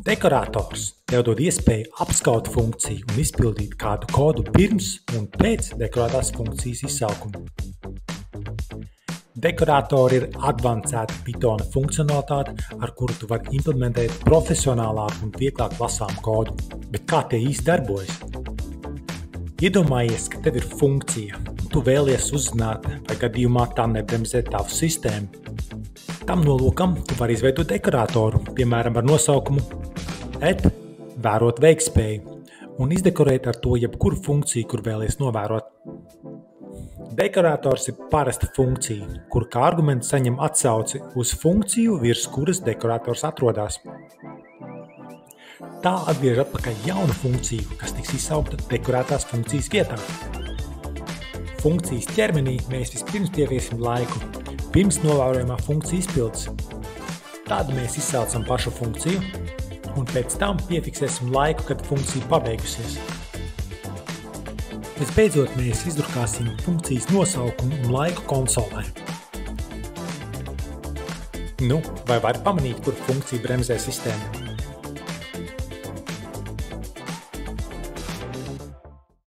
Dekorators tev dod iespēju apskaut funkciju un izpildīt kādu kodu pirms un pēc dekorētās funkcijas izsaukuma. Dekoratori ir advancēta Pythona funkcionalitāte, ar kuru tu vari implementēt profesionālāku un vieglāk lasām kodu. Bet kā tie īsti darbojas? Iedomājies, ka tev ir funkcija, un tu vēlies uzzināt, vai gadījumā tā nebremzē tavu sistēmu. Tam nolūkam tu vari izveidot dekoratoru, piemēram ar nosaukumu add vērot veiktspēju, un izdekorēt ar to jebkuru funkciju, kur vēlies novērot. Dekorators ir parasta funkcija, kur kā arguments saņem atsauci uz funkciju, virs kuras dekorators atrodas. Tā atgriež atpakaļ jaunu funkciju, kas tiks izsaukta dekorētās funkcijas vietā. Funkcijas ķermenī mēs vispirms pieviesim laiku, pirms novērojamā funkcija izpildes. Tad mēs izsaucam pašu funkciju, un pēc tam piefiksēsim laiku, kad funkcija pabeigusies. Visbeidzot, mēs izdrukāsim funkcijas nosaukumu un laiku konsolē. Vai vari pamanīt, kur funkcija bremzē sistēmu?